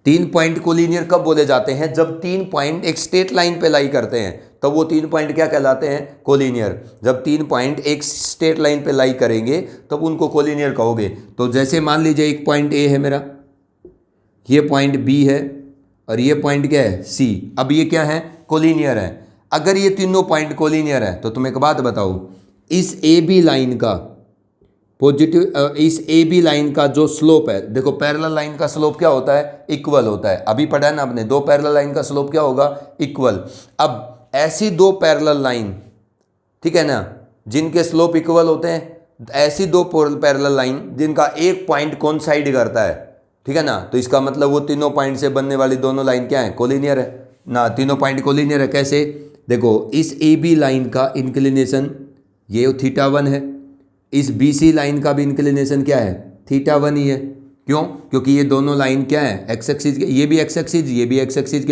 3 पॉइंट कोलिनियर कब बोले जाते हैं? जब 3 पॉइंट एक स्ट्रेट लाइन पे लाई करते हैं तब वो 3 पॉइंट क्या कहलाते हैं? कोलिनियर। जब 3 पॉइंट एक स्ट्रेट लाइन पे लाई करेंगे तब उनको कोलिनियर कहोगे। तो जैसे मान लीजिए एक पॉइंट ए है मेरा, ये पॉइंट बी है और ये पॉइंट क्या है? सी। अब ये क्या है? कोलिनियर है। अगर ये तीनों पॉइंट कोलिनियर है तो तुम एक बात बताओ, इस ए बी लाइन का इस ए बी लाइन का जो स्लोप है, देखो पैरेलल लाइन का स्लोप क्या होता है? इक्वल होता है। अभी पढ़ा है ना आपने, दो पैरेलल लाइन का स्लोप क्या होगा? इक्वल। अब ऐसी दो पैरेलल लाइन, ठीक है ना, जिनके स्लोप इक्वल होते हैं, ऐसी दो पैरेलल लाइन जिनका एक पॉइंट कोइंसाइड करता है, ठीक है ना, तो इसका मतलब वो तीनों पॉइंट से बनने वाली दोनों लाइन क्या है? कोलिनियर है ना। तीनों पॉइंट कोलिनियर है। कैसे? देखो, इस ए बी लाइन का इंक्लिनेशन ये θ1 है, इस बी सी लाइन का भी इंक्लिनेशन क्या है? θ1 ही है। क्यों? क्योंकि ये दोनों लाइन क्या है? एक्स एक्सिस के, ये भी एक्स एक्सिस, ये भी एक्स एक्सिस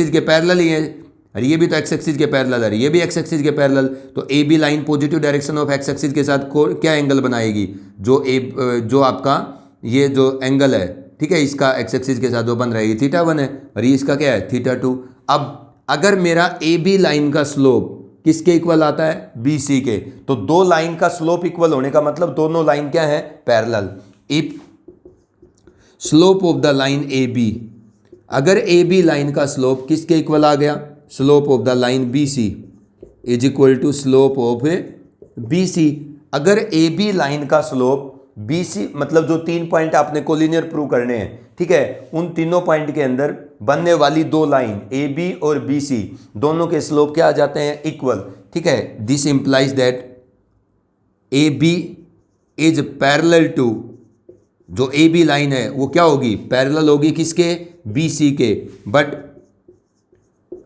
के पैरेलल ही है, और ये भी तो एक्स एक्सिस के पैरेलल है, ये भी एक्स एक्सिस के पैरेलल। तो A B line positive direction of X axis के साथ क्या एंगल बनाएगी? जो आपका ये जो एंगल है, ठीक है, इसका एक्स एक्सिस के साथ वो बन रहेगी θ1 है, और ये इसका क्या है? θ2। अब अगर मेरा ए बी लाइन का स्लोप किसके इक्वल आता है? बी सी के। तो दो लाइन का स्लोप इक्वल होने का मतलब दोनों लाइन क्या है? Parallel. If slope of the line A B, अगर ए बी लाइन का स्लोप किसके इक्वल आ गया? Slope of the line B C is equal to slope of B C. अगर ए बी लाइन का स्लोप बी सी, मतलब जो 3 point आपने कोलिनियर प्रूव करने हैं, ठीक है, उन तीनों पॉइंट के अंदर बनने वाली दो लाइन ए बी और बी सी, दोनों के स्लोप क्या आ जाते हैं? इक्वल। ठीक है, this implies that A B is parallel to, जो ए बी लाइन है वो क्या होगी? पैरेलल होगी किसके? बी सी के। बट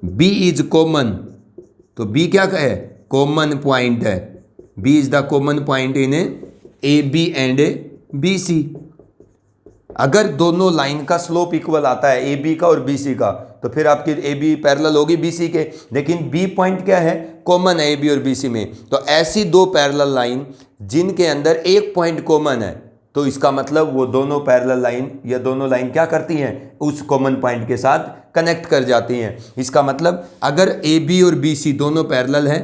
बी इज कॉमन, तो बी क्या है? कॉमन पॉइंट है। B is the common point in A B and B C. अगर दोनों लाइन का स्लोप इक्वल आता है, ए बी का और बी सी का, तो फिर आपकी ए बी पैरेलल होगी बी सी के। लेकिन बी पॉइंट क्या है? कॉमन है ए बी और बी सी में। तो ऐसी दो पैरेलल लाइन जिनके अंदर एक पॉइंट कॉमन है, तो इसका मतलब वो दोनों पैरेलल लाइन या दोनों लाइन क्या करती हैं? उस कॉमन पॉइंट के साथ कनेक्ट कर जाती हैं। इसका मतलब अगर ए बी और बी सी दोनों पैरेलल हैं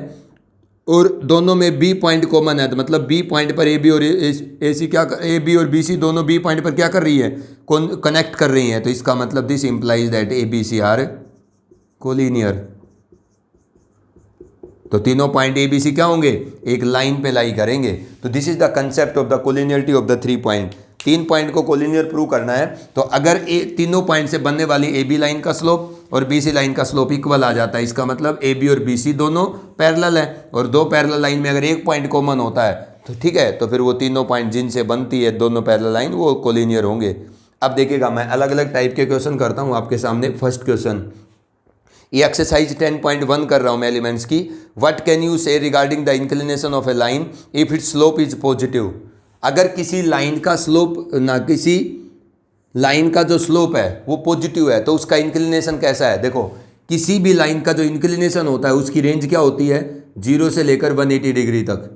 और दोनों में बी पॉइंट कॉमन है, तो मतलब बी पॉइंट पर ए बी और ए सी क्या, ए बी और बी सी दोनों बी पॉइंट पर क्या कर रही है? कनेक्ट कर रही हैं। तो इसका मतलब this implies that A B C are collinear. तो तीनों पॉइंट ए बी सी क्या होंगे? एक लाइन पे लाई करेंगे। तो this is the concept of the collinearity of the 3 point. 3 point को कोलिनियर प्रूव करना है, तो अगर तीनों पॉइंट से बनने वाली ए बी लाइन का स्लोप और बी सी लाइन का स्लोप इक्वल आ जाता है, इसका मतलब ए बी और बी सी दोनों पैरेलल है, और दो पैरेलल लाइन में अगर एक पॉइंट कॉमन होता है तो ठीक है, तो फिर वो तीनों पॉइंट जिनसे बनती है दोनों पैरेलल लाइन वो कोलिनियर होंगे। अब देखिएगा, मैं अलग अलग टाइप के क्वेश्चन करता हूँ आपके सामने। फर्स्ट क्वेश्चन, ये एक्सरसाइज 10.1 कर रहा हूँ मैं एलिमेंट्स की। व्हाट कैन यू से regarding the inclination of a line if it's slope is positive. अगर किसी लाइन का स्लोप ना, किसी लाइन का जो स्लोप है वो पॉजिटिव है, तो उसका इंक्लिनेशन कैसा है? देखो, किसी भी लाइन का जो इंक्लिनेशन होता है उसकी रेंज क्या होती है? 0 से लेकर 180 डिग्री तक,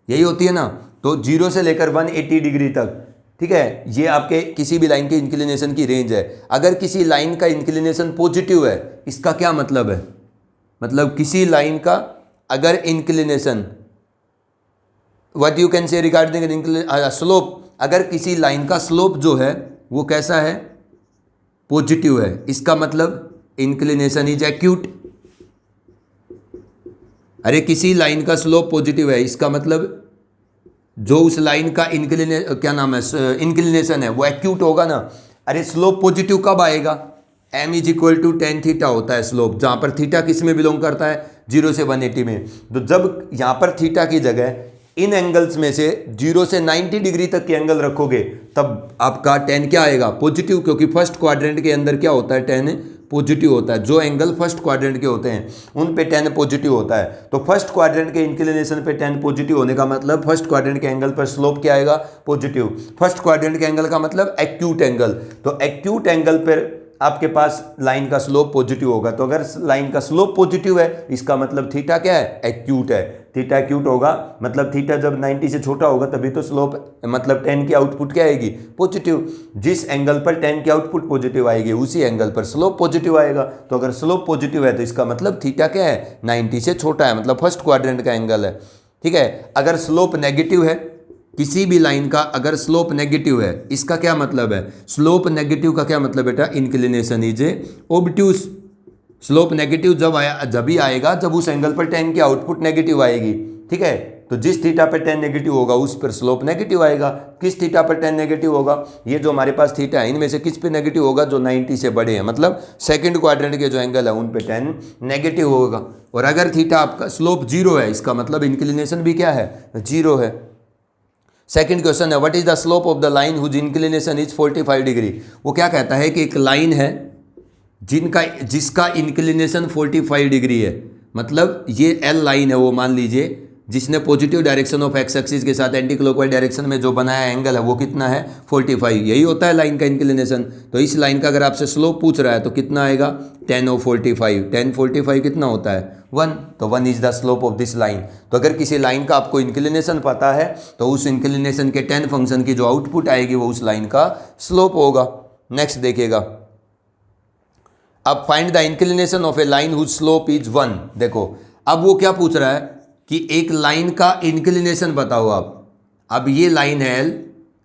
यही होती है ना। तो 0 से लेकर 180 डिग्री तक ठीक है, ये आपके किसी भी लाइन के इंक्लिनेशन की रेंज है। अगर किसी लाइन का इंक्लिनेशन पॉजिटिव है, इसका क्या मतलब है, मतलब किसी लाइन का अगर inclination, what you can say regarding slope, अगर किसी लाइन का स्लोप जो है वो कैसा है, पॉजिटिव है, इसका मतलब इंक्लिनेशन इज एक्यूट। अरे किसी लाइन का स्लोप पॉजिटिव है, इसका मतलब जो उस लाइन का इंक्लिनेशन है वो एक्यूट होगा ना। अरे स्लोप पॉजिटिव कब आएगा, m is equal to tan theta होता है स्लोप, जहाँ पर थीटा किस में बिलोंग करता है, 0 से 180 में। तो जब यहाँ पर थीटा की जगह इन एंगल्स में से 0 से 90 डिग्री तक के एंगल रखोगे, तब आपका टेन क्या आएगा, पॉजिटिव, क्योंकि फर्स्ट क्वाड्रेंट के अंदर क्या होता है, टेन पॉजिटिव होता है। जो एंगल फर्स्ट क्वाड्रेंट के होते हैं उन पे 10 पॉजिटिव होता है। तो फर्स्ट क्वाड्रेंट के इंक्लिनेशन पे 10 पॉजिटिव होने का मतलब फर्स्ट क्वाड्रेंट के एंगल पर स्लोप क्या आएगा, पॉजिटिव। फर्स्ट क्वाड्रेंट के एंगल का मतलब एक्यूट एंगल, तो एक्यूट एंगल पर आपके पास लाइन का स्लोप पॉजिटिव होगा। तो अगर लाइन का स्लोप पॉजिटिव है, इसका मतलब थीटा क्या है, एक्यूट है। थीटा एक्यूट होगा मतलब थीटा जब 90 से छोटा होगा तभी तो स्लोप मतलब 10 की आउटपुट क्या आएगी, पॉजिटिव। जिस एंगल पर 10 की आउटपुट पॉजिटिव आएगी उसी एंगल पर स्लोप पॉजिटिव आएगा। तो अगर स्लोप पॉजिटिव है तो इसका मतलब थीटा क्या है, 90 से छोटा है, मतलब फर्स्ट क्वाड्रेंट का एंगल है। ठीक है, अगर स्लोप नेगेटिव है किसी भी लाइन का, अगर स्लोप नेगेटिव है, इसका क्या मतलब है, स्लोप नेगेटिव का क्या मतलब बेटा, inclination is obtuse. Slope negative जब ही आएगा जब उस एंगल पर 10 की आउटपुट नेगेटिव आएगी। ठीक है, तो जिस थीटा पर 10 नेगेटिव होगा उस पर स्लोप नेगेटिव आएगा। किस थीटा पर 10 नेगेटिव होगा, ये जो हमारे पास थीटा है इनमें से किस पे नेगेटिव होगा, जो 90 से बड़े हैं, मतलब सेकंड क्वाड्रेंट के जो एंगल है उन पे 10 नेगेटिव होगा। और अगर थीटा आपका स्लोप 0 है, इसका मतलब इंक्लिनेशन भी क्या है, 0 है। सेकंड क्वेश्चन है, what is the slope of the line whose inclination is 45 degree. वो क्या कहता है कि एक लाइन है जिसका इंक्लिनेशन 45 डिग्री है, मतलब ये एल लाइन है, वो मान लीजिए जिसने positive direction of X axis के साथ एंटी क्लॉकवाइज डायरेक्शन में जो बनाया एंगल है वो कितना है, 45। यही होता है लाइन का इंक्लिनेशन। तो इस लाइन का अगर आपसे स्लोप पूछ रहा है तो कितना आएगा, 10 और 45, 10 45 कितना होता है, 1। तो 1 is the slope of this line. तो अगर किसी लाइन का आपको इंक्लिनेशन पता है तो उस इंक्लिनेशन के 10 फंक्शन की जो आउटपुट आएगी वो उस लाइन का स्लोप होगा। नेक्स्ट देखिएगा, अब find the inclination of a line whose slope is 1। देखो अब वो क्या पूछ रहा है कि एक लाइन का इंक्लिनेशन बताओ आप। अब ये लाइन है एल,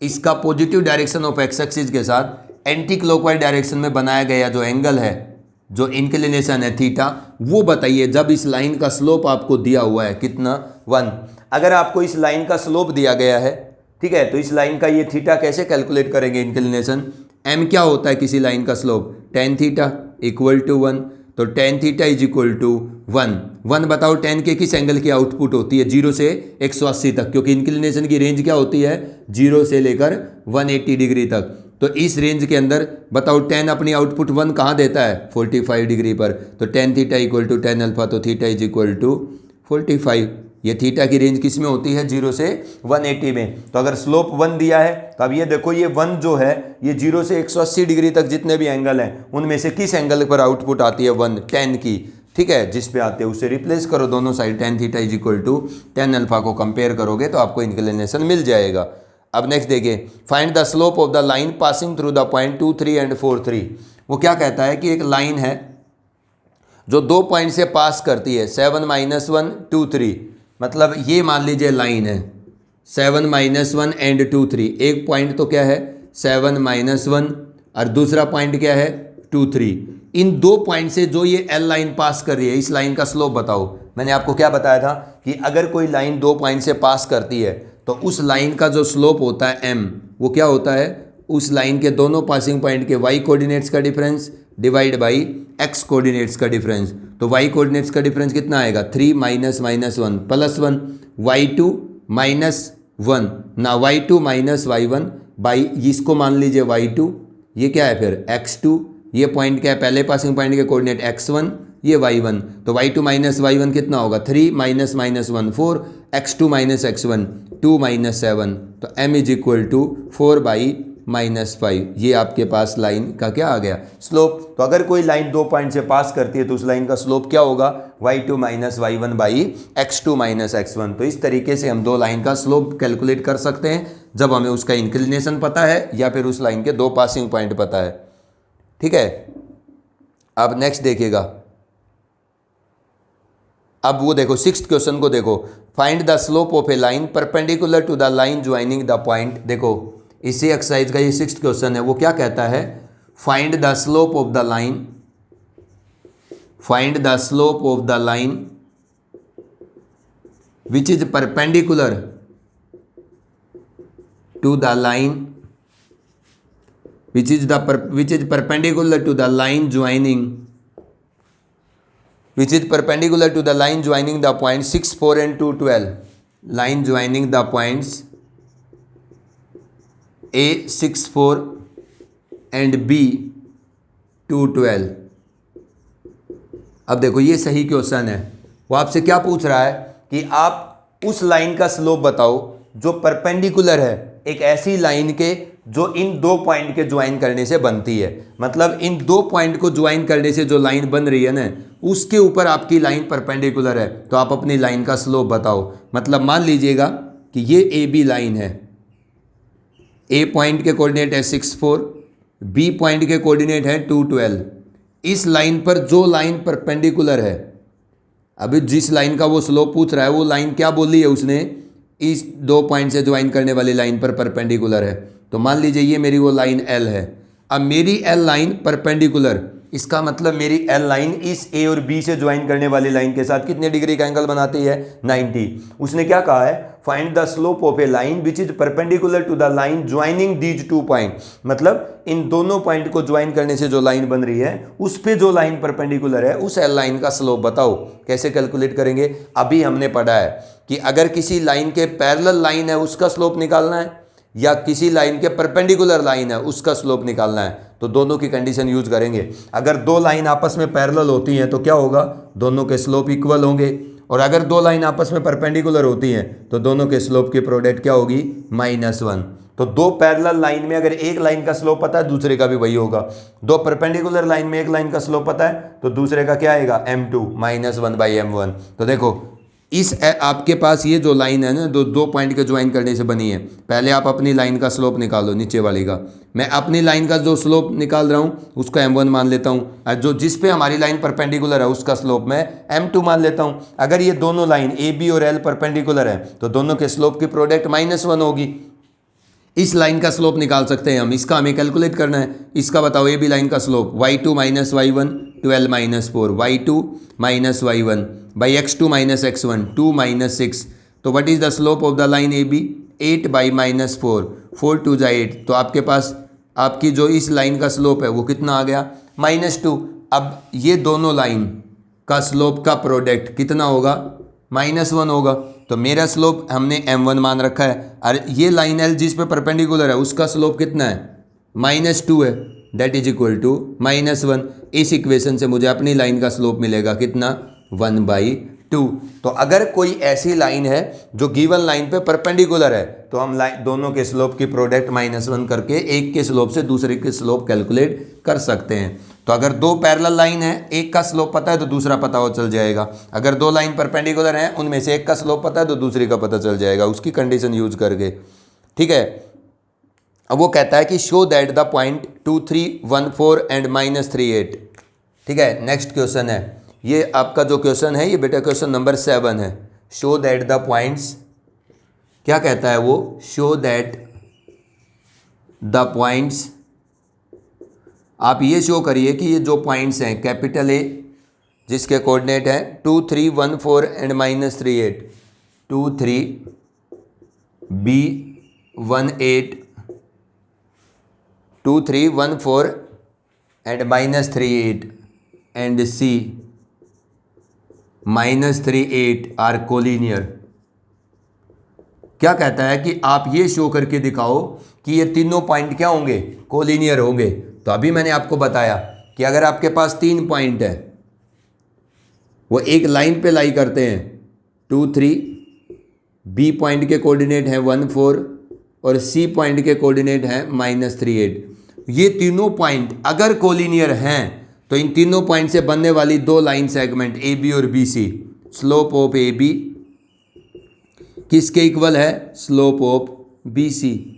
इसका positive direction of X axis के साथ एंटी क्लॉकवाइज डायरेक्शन में बनाया गया जो एंगल है, जो इंक्लिनेशन है थीटा, वो बताइए जब इस लाइन का स्लोप आपको दिया हुआ है कितना, 1। अगर आपको इस लाइन का स्लोप दिया गया है, ठीक है, तो इस लाइन का ये थीटा कैसे कैलकुलेट करेंगे, इंक्लिनेशन एम क्या होता है किसी लाइन का slope, tan theta equal to 1। तो tan theta is equal to 1 बताओ 10 के किस एंगल की आउटपुट होती है, 0 से 180 तक, क्योंकि इंक्लिनेशन की रेंज क्या होती है, 0 से लेकर 180 डिग्री तक। तो इस रेंज के अंदर बताओ 10 अपनी आउटपुट 1 कहाँ देता है, 45 डिग्री पर। तो tan theta equal to 10 alpha, तो थीटा इज इक्वल टू 45। ये थीटा की रेंज किस में होती है, 0 से 180 में। तो अगर स्लोप 1 दिया है तो अब ये देखो ये 1 जो है ये 0 से 180 डिग्री तक जितने भी एंगल हैं उनमें से किस एंगल पर आउटपुट आती है, 1 10 की। ठीक है, जिस पे आते हैं उससे रिप्लेस करो दोनों side, tan theta is equal to 10 alpha को कंपेयर करोगे तो आपको इंक्लिनेशन मिल जाएगा। अब नेक्स्ट देखिए, find the slope of the line passing through the point 2 3 and 4 3। वो क्या कहता है कि एक लाइन है जो 2 पॉइंट से पास करती है, 7 -1 2 3, मतलब ये मान लीजिए लाइन है 7 -1 एंड 2 3। एक पॉइंट तो क्या है 7 -1 और दूसरा पॉइंट क्या है 2 3। इन 2 पॉइंट से जो ये एल लाइन पास कर रही है, इस लाइन का स्लोप बताओ। मैंने आपको क्या बताया था कि अगर कोई लाइन 2 पॉइंट से पास करती है तो उस लाइन का जो स्लोप होता है एम, वो क्या होता है, उस लाइन के दोनों पासिंग पॉइंट के वाई कोऑर्डिनेट्स का difference divide by x coordinates का डिफरेंस। तो वाई कोऑर्डिनेट्स का डिफरेंस कितना आएगा, 3 -1 +1 y2 -1 ना y2 -y1 बाई, इसको मान लीजिए y2, ये क्या है फिर x2, ये पॉइंट क्या है, पहले पासिंग पॉइंट के कोऑर्डिनेट x1, ये y1। तो y2 -y1 कितना होगा, 3 -1 4, x2 -x1 2 -7। तो m is equal to 4 by -5। ये आपके पास लाइन का क्या आ गया, स्लोप। तो अगर कोई लाइन 2 पॉइंट से पास करती है तो उस लाइन का स्लोप क्या होगा, y2 - y1 by x2 - x1। तो इस तरीके से हम दो लाइन का स्लोप कैलकुलेट कर सकते हैं जब हमें उसका इंक्लिनेशन पता है या फिर उस लाइन के दो पासिंग पॉइंट पता है। ठीक है, अब नेक्स्ट देखिएगा। अब वो देखो 6th क्वेश्चन को देखो, find the slope of a line perpendicular to the line joining the point. देखो इसी एक्सरसाइज का ये 6th क्वेश्चन है। वो क्या कहता है, find the slope of the line, find the slope of the line which is perpendicular to the line, which is perpendicular to the line joining, which is perpendicular to the line joining the points 6, 4 and 2, 12, line joining the points A 6, 4 and B 2, 12। अब देखो ये सही question है। वो आपसे क्या पूछ रहा है कि आप उस लाइन का स्लोप बताओ जो परपेंडिकुलर है एक ऐसी लाइन के जो इन दो पॉइंट के ज्वाइन करने से बनती है। मतलब इन दो पॉइंट को ज्वाइन करने से जो लाइन बन रही है ना, उसके ऊपर आपकी लाइन परपेंडिकुलर है, तो आप अपनी लाइन का स्लोप बताओ। मतलब मान लीजिएगा कि ये ए बी लाइन है, ए पॉइंट के कोऑर्डिनेट है 6, 4, बी पॉइंट के कोऑर्डिनेट है 2, 12। इस लाइन पर जो लाइन परपेंडिकुलर है, अभी जिस लाइन का वो स्लोप पूछ रहा है वो लाइन क्या बोली है उसने, इस दो पॉइंट से ज्वाइन करने वाली लाइन पर परपेंडिकुलर है। तो मान लीजिए ये मेरी वो लाइन L है। अब मेरी L लाइन परपेंडिकुलर, इसका मतलब मेरी L लाइन इस A और B से ज्वाइन करने वाली लाइन के साथ कितने डिग्री का एंगल बनाती है, 90। उसने क्या कहा है, find the slope of a line which is perpendicular to the line joining these two point. मतलब इन दोनों पॉइंट को ज्वाइन करने से जो लाइन बन रही है उस पे जो लाइन परपेंडिकुलर है उस L लाइन का स्लोप बताओ। कैसे कैलकुलेट करेंगे, अभी हमने पढ़ा है कि अगर किसी लाइन के पैरेलल लाइन है उसका स्लोप निकालना है या किसी लाइन के परपेंडिकुलर लाइन है उसका स्लोप निकालना है, तो दोनों की कंडीशन यूज करेंगे। अगर दो लाइन आपस में पैरेलल होती हैं तो क्या होगा, दोनों के स्लोप इक्वल होंगे। और अगर दो लाइन आपस में परपेंडिकुलर होती हैं तो दोनों के स्लोप की प्रोडक्ट क्या होगी, -1। तो दो पैरेलल लाइन में अगर एक लाइन का स्लोप पता है दूसरे का भी वही होगा। दो परपेंडिकुलर लाइन में एक लाइन का स्लोप पता है तो दूसरे का क्या आएगा, m2 -1/m1। तो देखो इस आपके पास ये जो लाइन है ना, दो पॉइंट के ज्वाइन करने से बनी है। पहले आप अपनी लाइन का स्लोप निकालो, नीचे वाली का। मैं अपनी लाइन का जो स्लोप निकाल रहा हूँ उसको m1 मान लेता हूँ, और जो जिस पे हमारी लाइन परपेंडिकुलर है उसका स्लोप मैं m2 मान लेता हूँ। अगर ये दोनों लाइन ए बी और L परपेंडिकुलर है तो दोनों के स्लोप की प्रोडक्ट -1 होगी। इस लाइन का स्लोप निकाल सकते हैं हम, इसका हमें कैलकुलेट करना है। इसका बताओ ए बी लाइन का slope y2 - y1 12 - 4, y2 - y1 by x2 - x1 2 - 6। तो what is the slope of the line A B, 8 by -4, 4 2 जा 8। तो आपके पास आपकी जो इस लाइन का स्लोप है वो कितना आ गया, -2। अब ये दोनों लाइन का स्लोप का प्रोडक्ट कितना होगा, -1 होगा। तो मेरा स्लोप हमने m1 मान रखा है, और ये लाइन L जिस पे परपेंडिकुलर है उसका स्लोप कितना है, -2 है, दैट इज इक्वल टू -1। इस इक्वेशन से मुझे अपनी लाइन का स्लोप मिलेगा कितना, 1/2। तो अगर कोई ऐसी लाइन है जो गिवन लाइन पे परपेंडिकुलर है तो हम दोनों के स्लोप की प्रोडक्ट -1 करके एक के स्लोप से दूसरे के स्लोप कैलकुलेट कर सकते हैं। तो अगर दो पैरेलल लाइन है, एक का स्लोप पता है तो दूसरा पता हो चल जाएगा। अगर दो लाइन परपेंडिकुलर हैं उनमें से एक का स्लोप पता है तो दूसरे का पता चल जाएगा, उसकी कंडीशन यूज करके। ठीक है, अब वो कहता है कि show that the point 2, 3, 1, 4 and -3, 8। ठीक है, नेक्स्ट क्वेश्चन है ये आपका जो क्वेश्चन है ये बेटा क्वेश्चन नंबर 7 है। शो दैट द पॉइंट्स, क्या कहता है वो, शो दैट द पॉइंट्स, आप ये शो करिए कि ये जो पॉइंट्स हैं कैपिटल ए जिसके कोऑर्डिनेट है 2, 3, 1, 4 and -3, 8, 2, 3, B 1, 8, 2, 3, 1, 4 and -3, 8 and C -3, 8 are collinear. क्या कहता है कि आप ये शो करके दिखाओ कि ये तीनों पॉइंट क्या होंगे, कोलिनियर होंगे। तो अभी मैंने आपको बताया कि अगर आपके पास 3 पॉइंट है वो एक लाइन पे लाई करते हैं 2, 3, बी पॉइंट के कोऑर्डिनेट हैं 1, 4, और सी पॉइंट के कोऑर्डिनेट हैं -3, 8। ये तीनों पॉइंट अगर कोलिनियर हैं तो इन तीनों पॉइंट से बनने वाली दो लाइन सेगमेंट ए बी और B C, slope of A B किसके इक्वल है? Slope of B C.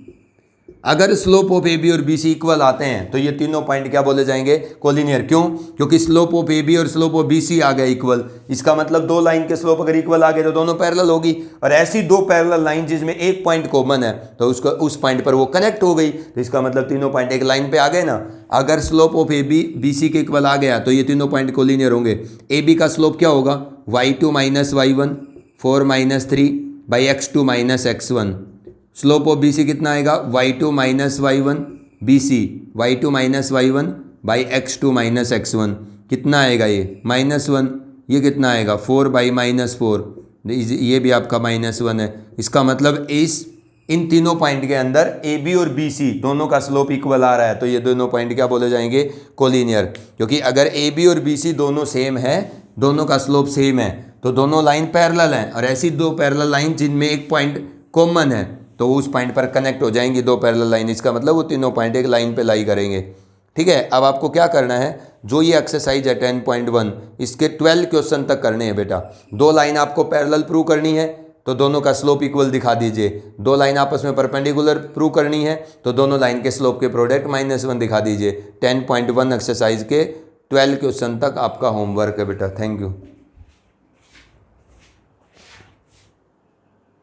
अगर स्लोप ऑफ ए बी और बी सी इक्वल आते हैं तो ये तीनों पॉइंट क्या बोले जाएंगे? कोलिनियर। क्यों? क्योंकि स्लोप ऑफ ए बी और स्लोप ऑफ बी सी आ गए इक्वल। इसका मतलब दो लाइन के स्लोप अगर इक्वल आ गए तो दोनों पैरेलल होगी, और ऐसी दो पैरेलल लाइन जिसमें एक पॉइंट कॉमन है तो उसको उस पॉइंट पर वो कनेक्ट हो गई, तो इसका मतलब तीनों पॉइंट एक लाइन पे आ गए ना। अगर slope of A B B C के इक्वल आ गया तो ये तीनों पॉइंट कोलिनियर होंगे। ए बी का स्लोप क्या होगा? y2 minus y1 4 minus 3 by x2 minus x1। Slope of B C कितना आएगा? y2 minus y1 B C, y2 minus y1 by x2 minus x1 कितना आएगा? ये -1। ये कितना आएगा? 4 बाई -4, ये भी आपका -1 है। इसका मतलब इन तीनों पॉइंट के अंदर ए बी और बी सी दोनों का स्लोप इक्वल आ रहा है, तो ये दोनों पॉइंट क्या बोले जाएंगे? कोलिनियर। क्योंकि अगर ए बी और बी सी दोनों सेम है, दोनों का स्लोप सेम है, तो दोनों लाइन पैरेलल हैं, और ऐसी दो पैरेलल लाइन जिनमें एक पॉइंट कॉमन है तो उस पॉइंट पर कनेक्ट हो जाएंगी दो पैरेलल लाइन। इसका मतलब वो तीनों पॉइंट एक लाइन पे लाई करेंगे। ठीक है, अब आपको क्या करना है? जो ये एक्सरसाइज है 10.1, इसके 12 क्वेश्चन तक करने हैं बेटा। दो लाइन आपको पैरेलल प्रूव करनी है तो दोनों का स्लोप इक्वल दिखा दीजिए। दो लाइन आपस में परपेंडिकुलर प्रूव करनी है तो दोनों लाइन के स्लोप के प्रोडक्ट -1 दिखा दीजिए। 10.1 एक्सरसाइज के 12 क्वेश्चन तक आपका होमवर्क है बेटा। Thank you.